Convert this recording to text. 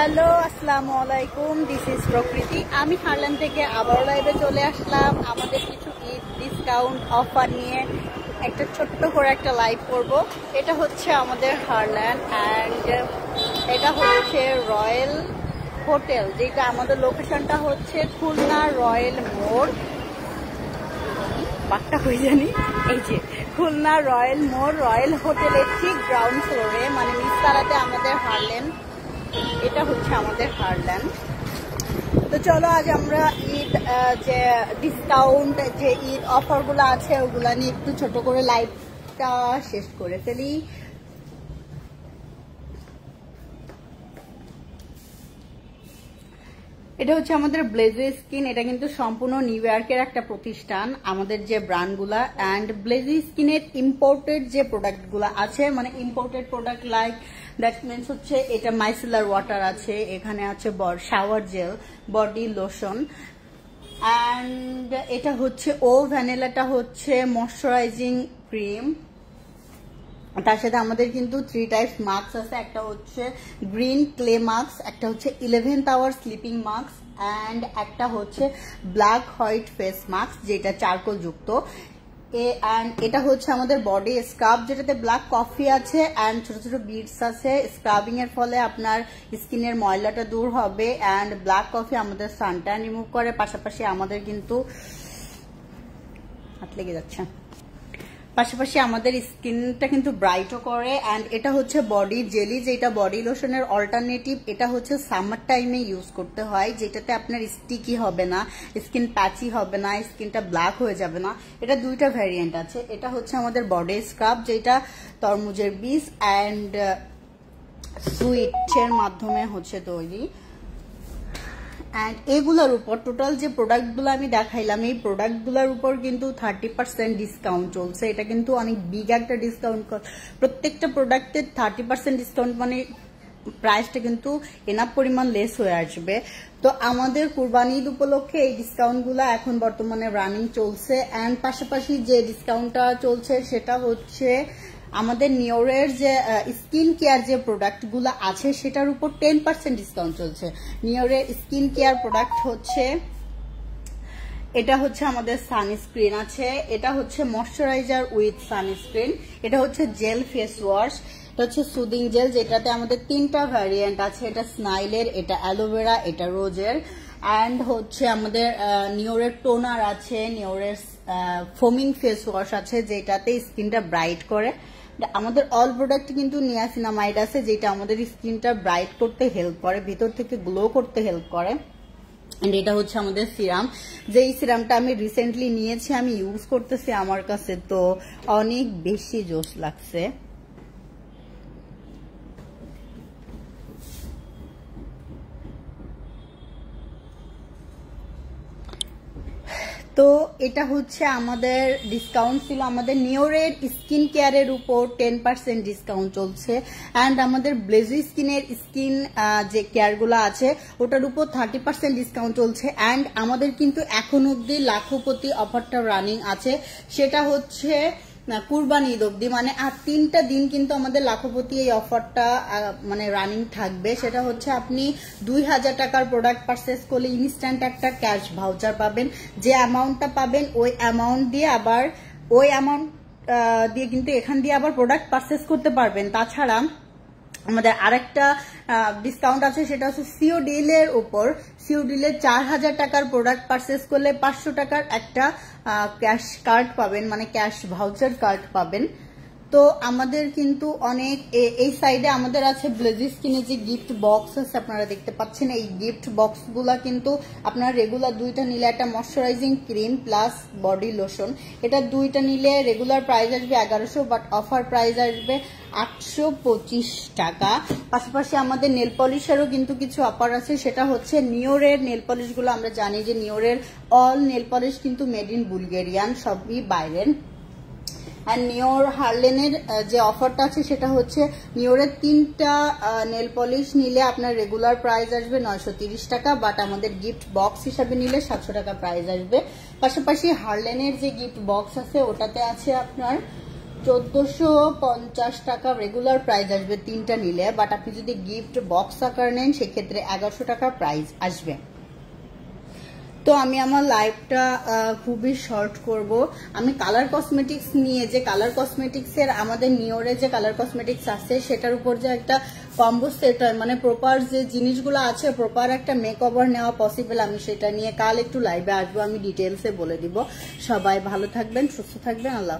Hello, আসসালামু আলাইকুম। This is প্রকৃতি। আমি হারল্যান্ড থেকে আবার লাইভে চলে আসলাম আমাদের কিছু ঈদ ডিসকাউন্ট অফার নিয়ে একটা ছোট্ট করে একটা লাইভ করব। এটা হচ্ছে আমাদের হারল্যান্ড অ্যান্ড এটা হচ্ছে রয়্যাল হোটেল, যেটা আমাদের লোকেশনটা হচ্ছে খুলনা রয়্যাল মোড়। বাট্টা হয়ে জানি এই যে খুলনা রয়্যাল মোড় রয়্যাল হোটেলের ঠিক গ্রাউন্ড ফ্লোরে, মানে নিচতলাতে আমাদের হারল্যান্ড। এটা হচ্ছে আমাদের হারল্যান্ড। তো চলো আজ আমরা ঈদ যে ডিসকাউন্ট যে ঈদ অফারগুলো আছে ওগুলা নিয়ে একটু ছোট করে লাইভটা শেষ করে ফেলি। এটা হচ্ছে আমাদের ব্লেজো স্কিন। এটা কিন্তু সম্পূর্ণ নিউ ইয়র্কের একটা প্রতিষ্ঠান। আমাদের যে ব্র্যান্ডগুলা অ্যান্ড ব্লেজো স্কিনের ইম্পোর্টেড যে প্রোডাক্টগুলো আছে, মানে imported product like that means হচ্ছে এটা মাইসেলার ওয়াটার আছে, এখানে আছে shower gel, body lotion and এটা হচ্ছে ভ্যানিলাটা হচ্ছে ময়শ্চারাইজিং ক্রিম। তার সাথে আমাদের কিন্তু 3 টাইপস মাস্ক আছে। একটা হচ্ছে গ্রিন ক্লে মাস্ক, একটা হচ্ছে 11th hour sleeping mask and একটা হচ্ছে ব্ল্যাক হোয়াইট ফেস মাস্ক, যেটা চারকোল যুক্ত। এটা হচ্ছে আমাদের বডি স্ক্রাব, যেটাতে ব্ল্যাক কফি আছে অ্যান্ড ছোট ছোট বিটস আছে। স্ক্রাবিং এর ফলে আপনার স্কিনের ময়লাটা দূর হবে অ্যান্ড ব্ল্যাক কফি আমাদের সানট্যান রিমুভ করে। পাশাপাশি আমাদের কিন্তু হাত লেগে যাচ্ছে, পাশাপাশি আমাদের স্কিনটা কিন্তু ব্রাইটও করে। অ্যান্ড এটা হচ্ছে বডি জেলি, যেটা বডি লোশনের অল্টারনেটিভ। এটা হচ্ছে সামার টাইমে ইউজ করতে হয়, যেটাতে আপনার স্টিকি হবে না, স্কিন প্যাচি হবে না, স্কিনটা ব্ল্যাক হয়ে যাবে না। এটা 2টা ভ্যারিয়েন্ট আছে। এটা হচ্ছে আমাদের বডি স্ক্রাব, যেটা তরমুজের বীজ অ্যান্ড সুইটের মাধ্যমে হচ্ছে তৈরি। অ্যান্ড এগুলোর উপর টোটাল যে প্রোডাক্টগুলো আমি দেখাইলাম, এই প্রোডাক্টগুলোর উপর কিন্তু 30% ডিসকাউন্ট চলছে। এটা কিন্তু অনেক বিগ একটা ডিসকাউন্ট। প্রত্যেকটা প্রোডাক্টের 30% ডিসকাউন্ট, মানে প্রাইসটা কিন্তু এনাফ পরিমাণ লেস হয়ে আসবে। তো আমাদের কুরবানি ঈদ উপলক্ষে এই ডিসকাউন্টগুলো এখন বর্তমানে রানিং চলছে। অ্যান্ড পাশাপাশি যে ডিসকাউন্টটা চলছে সেটা হচ্ছে আমাদের নিওরের যে স্কিন কেয়ার যে প্রোডাক্টগুলো আছে সেটার উপর 10% ডিসকাউন্ট চলছে। নিওরের স্কিন কেয়ার প্রোডাক্ট হচ্ছে এটা হচ্ছে আমাদের সানস্ক্রিন আছে, এটা হচ্ছে ময়শ্চারাইজার উইথ সানস্ক্রিন, এটা হচ্ছে জেল ফেস ওয়াশ, এটা হচ্ছে সুদিং জেল, যেটাতে আমাদের 3টা ভ্যারিয়েন্ট আছে। এটা স্নাইলের, এটা অ্যালোভেরা, এটা রোজের। অ্যান্ড হচ্ছে আমাদের নিওরের টোনার আছে, নিওরের ফোমিং ফেস ওয়াশ আছে, যেটাতে স্কিনটা ব্রাইট করে। আমাদের অল প্রোডাক্ট কিন্তু নিয়াসিনামাইড আছে, যেটা আমাদের স্কিনটা ব্রাইট করতে হেল্প করে, ভিতর থেকে গ্লো করতে হেল্প করে। এন্ড এটা হচ্ছে আমাদের সিরাম, যেই সিরামটা আমি রিসেন্টলি নিয়েছি, আমি ইউজ করতেছি, আমার কাছে তো অনেক বেশি জোশ লাগছে। তো এটা হচ্ছে আমাদের ডিসকাউন্ট ছিল। আমাদের নিওরের স্কিন কেয়ারের উপর 10% ডিসকাউন্ট চলছে অ্যান্ড আমাদের ব্লেজো স্কিনের স্কিন যে কেয়ারগুলো আছে ওটার উপর 30% ডিসকাউন্ট চলছে। অ্যান্ড আমাদের কিন্তু এখন অব্দি লাখপতি অফারটা রানিং আছে, সেটা হচ্ছে কুরবানি ঈদ অব্দি, মানে আর 3টা দিন কিন্তু আমাদের লাখপতি এই অফারটা মানে রানিং থাকবে। সেটা হচ্ছে আপনি 2000 টাকার প্রোডাক্ট পারচেস করলে ইনস্ট্যান্ট একটা ক্যাশ ভাউচার পাবেন। যে অ্যামাউন্টটা পাবেন ওই অ্যামাউন্ট দিয়ে আবার কিন্তু এখান দিয়ে আবার প্রোডাক্ট পারচেস করতে পারবেন। তাছাড়া আমাদের আরেকটা ডিসকাউন্ট আছে, সেটা হচ্ছে সিও ডিলের উপর। সিও ডিলের 4000 টাকার প্রোডাক্ট পারচেস করলে 500 টাকার একটা ক্যাশ কার্ড পাবেন, মানে ক্যাশ ভাউচার কার্ড পাবেন। তো আমাদের কিন্তু অনেক এই সাইডে আমাদের আছে ব্লেজো স্কিনে যে গিফট বক্স আছে, আপনারা দেখতে পাচ্ছেন। এই গিফট বক্সগুলা কিন্তু আপনারা রেগুলার 2টা নিলে, একটা moisturising cream plus body lotion, এটা 2টা নিলে রেগুলার প্রাইস আসবে 1100, বাট অফার প্রাইস আসবে 825 টাকা। পাশাপাশি আমাদের নেল পলিশেরও কিন্তু কিছু অফার আছে, সেটা হচ্ছে নিওরের নেল পলিশগুলো। আমরা জানি যে নিওরের অল নেল পলিশ কিন্তু মেড ইন বুলগেরিয়ান, সবই বাইরের। আর নিওর হারলেনের যে অফারটা আছে সেটা হচ্ছে নিওরের 3টা নেল পলিশ নিলে আপনার রেগুলার প্রাইস আসবে 930 টাকা, বাট আমাদের গিফট বক্স হিসাবে নিলে 700 টাকা প্রাইস আসবে। পাশাপাশি হারলেনের যে গিফট বক্স আছে ওটাতে আছে আপনার 1450 টাকা রেগুলার প্রাইস আসবে 3টা নিলে, বাট আপনি যদি গিফট বক্স আকার নেন সেক্ষেত্রে 1100 টাকা প্রাইস আসবে। তো আমি আমার লাইভটা খুবই শর্ট করব। আমি কালার কসমেটিক্স নিয়ে, যে কালার কসমেটিক্স এর আমাদের নিওরে যে কালার কসমেটিক্স আছে সেটার উপর যে একটা কম্বো সেট হয়, মানে প্রপার যে জিনিসগুলো আছে, প্রপার একটা মেকওভার নেওয়া পসিবল, আমি সেটা নিয়ে কাল একটু লাইভে আসবো, আমি ডিটেলসে বলে দিব। সবাই ভালো থাকবেন, সুস্থ থাকবেন, আল্লাহ।